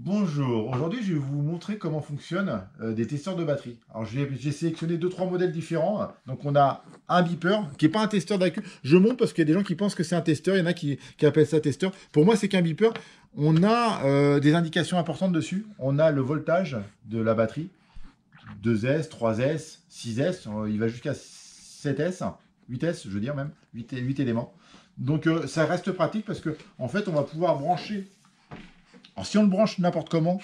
Bonjour, aujourd'hui je vais vous montrer comment fonctionnent des testeurs de batterie. Alors j'ai sélectionné deux trois modèles différents. Donc on a un beeper qui n'est pas un testeur d'accu. Je montre parce qu'il y a des gens qui pensent que c'est un testeur, il y en a qui appellent ça testeur. Pour moi c'est qu'un beeper. On a des indications importantes dessus. On a le voltage de la batterie, 2S, 3S, 6S, il va jusqu'à 7S, 8S je veux dire même, 8 éléments. Donc ça reste pratique parce que en fait on va pouvoir brancher. Alors, si on le branche n'importe comment,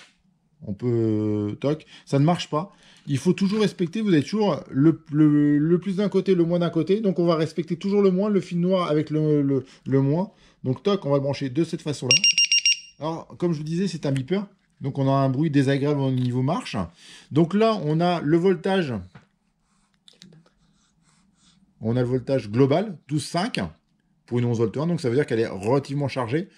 on peut... toc, ça ne marche pas. Il faut toujours respecter, vous avez toujours le plus d'un côté, le moins d'un côté. Donc, on va respecter toujours le moins, le fil noir avec le moins. Donc, toc, on va le brancher de cette façon-là. Alors, comme je vous disais, c'est un beeper. Donc, on a un bruit désagréable au niveau marche. Donc là, on a le voltage. On a le voltage global, 12,5 pour une 11 volt 1. Donc, ça veut dire qu'elle est relativement chargée.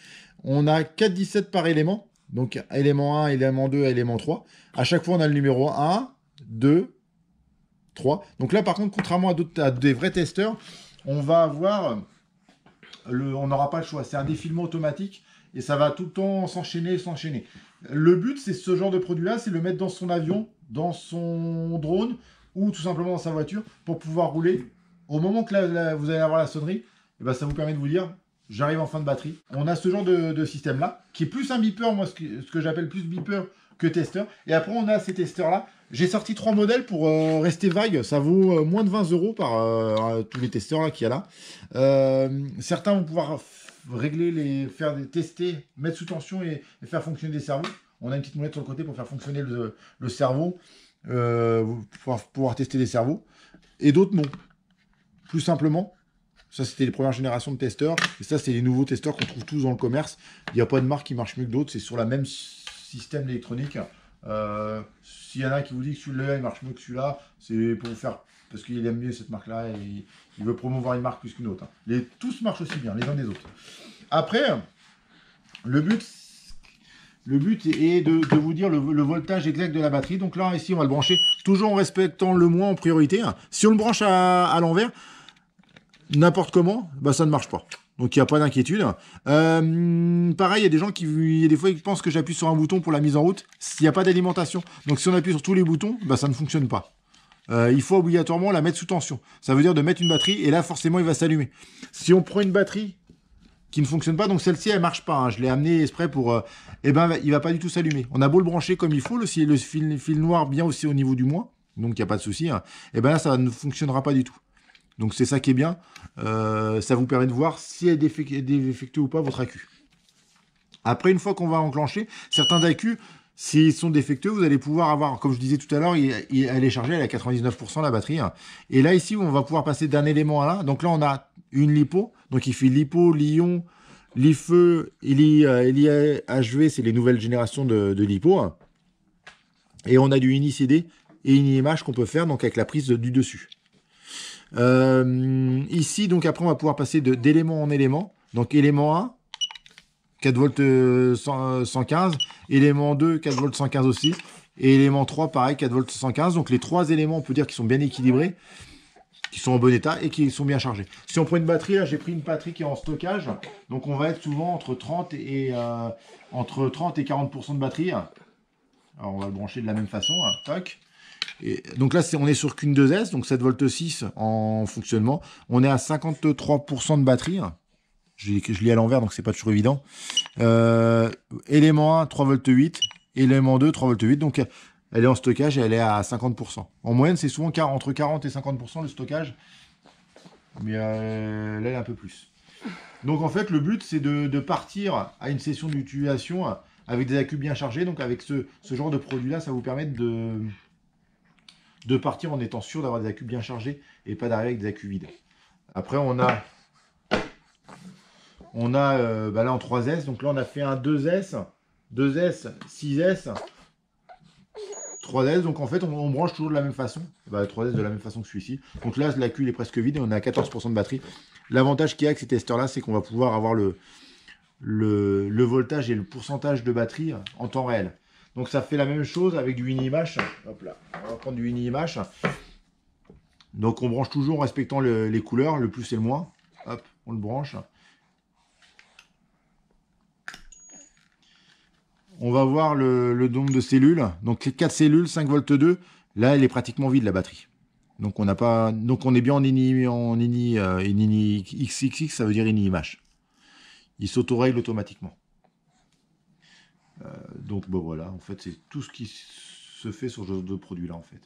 On a 4,17 par élément. Donc, élément 1, élément 2, élément 3. À chaque fois, on a le numéro 1, 2, 3. Donc là, par contre, contrairement à des vrais testeurs, on va avoir... on n'aura pas le choix. C'est un défilement automatique et ça va tout le temps s'enchaîner, s'enchaîner. Le but, c'est ce genre de produit-là, c'est le mettre dans son avion, dans son drone ou tout simplement dans sa voiture pour pouvoir rouler. Au moment que vous allez avoir la sonnerie, et ben, ça vous permet de vous dire... J'arrive en fin de batterie. On a ce genre de système-là, qui est plus un beeper, moi, ce que j'appelle plus beeper que testeur. Et après, on a ces testeurs-là. J'ai sorti 3 modèles pour rester vague. Ça vaut moins de 20 € par tous les testeurs là qu'il y a là. Certains vont pouvoir régler, tester, mettre sous tension et faire fonctionner des cerveaux. On a une petite molette sur le côté pour faire fonctionner le cerveau, pour pouvoir tester des cerveaux. Et d'autres, non. Plus simplement. Ça, c'était les premières générations de testeurs. Et ça, c'est les nouveaux testeurs qu'on trouve tous dans le commerce. Il n'y a pas de marque qui marche mieux que d'autres. C'est sur le même système électronique. S'il y en a qui vous dit que celui-là, il marche mieux que celui-là, c'est pour vous faire... Parce qu'il aime mieux cette marque-là et il veut promouvoir une marque plus qu'une autre. Tous marchent aussi bien, les uns des autres. Après, le but est de vous dire le voltage exact de la batterie. Donc là, ici, on va le brancher toujours en respectant le moins en priorité. Si on le branche à l'envers, n'importe comment, bah ça ne marche pas. Donc il n'y a pas d'inquiétude. Pareil, il y a des gens il y a des fois, ils pensent que j'appuie sur un bouton pour la mise en route. Il n'y a pas d'alimentation. Donc si on appuie sur tous les boutons, bah ça ne fonctionne pas. Il faut obligatoirement la mettre sous tension. Ça veut dire de mettre une batterie et là, forcément, il va s'allumer. Si on prend une batterie qui ne fonctionne pas, donc celle-ci, elle marche pas. Hein. Je l'ai amené exprès pour... eh ben, il va pas du tout s'allumer. On a beau le brancher comme il faut, le fil noir bien aussi au niveau du moins. Donc il n'y a pas de souci. Hein. Et ben là, ça ne fonctionnera pas du tout. Donc c'est ça qui est bien, ça vous permet de voir si elle est défectueux ou pas votre accu. Après, une fois qu'on va enclencher, certains accus, s'ils sont défectueux, vous allez pouvoir avoir, comme je disais tout à l'heure, elle est chargée, elle est à 99% la batterie. Hein. Et là, ici, on va pouvoir passer d'un élément à l'un. Donc là, on a une LiPo, donc il fait LiPo, Li-ion, Li-feu, Li-HV, c'est les nouvelles générations de LiPo. Hein. Et on a du UniCD et UniImage qu'on peut faire donc avec la prise du dessus. Ici, donc après, on va pouvoir passer d'élément en élément. Donc, élément 1, 4 volts 115. Élément 2, 4 volts 115 aussi. Et élément 3, pareil, 4 volts 115. Donc, les 3 éléments, on peut dire qu'ils sont bien équilibrés, qui sont en bon état et qui sont bien chargés. Si on prend une batterie, là, j'ai pris une batterie qui est en stockage. Donc, on va être souvent entre 30 et 40% de batterie. Alors, on va le brancher de la même façon. Hein. Toc. Et donc là, on est sur qu'une 2S, donc 7 volts 6 en fonctionnement. On est à 53% de batterie. Je lis à l'envers, donc c'est pas toujours évident. Élément 1, 3 volts 8. Élément 2, 3 volts 8. Donc elle est en stockage et elle est à 50%. En moyenne, c'est souvent entre 40 et 50% le stockage. Mais là, elle est un peu plus. Donc en fait, le but, c'est de partir à une session d'utilisation avec des accus bien chargés. Donc avec ce genre de produit-là, ça vous permet de partir en étant sûr d'avoir des accus bien chargés et pas d'arriver avec des accus vides. Après, on a là en 3S, donc là on a fait un 2S, 6S, 3S, donc en fait on branche toujours de la même façon, 3S de la même façon que celui-ci. Donc là l'accu est presque vide et on a 14% de batterie. L'avantage qu'il y a avec ces testeurs-là, c'est qu'on va pouvoir avoir le voltage et le pourcentage de batterie en temps réel. Donc ça fait la même chose avec du UniImage. Hop là, on va prendre du UniImage. Donc on branche toujours en respectant les couleurs, le plus et le moins. Hop, on le branche. On va voir le nombre de cellules. Donc les 4 cellules, 5 volts 2. Là, elle est pratiquement vide, la batterie. Donc on n'a pas. Donc on est bien en ini XXX, ça veut dire ini image. Il s'auto-règle automatiquement. Donc bon voilà, en fait c'est tout ce qui se fait sur ce genre de produit là en fait.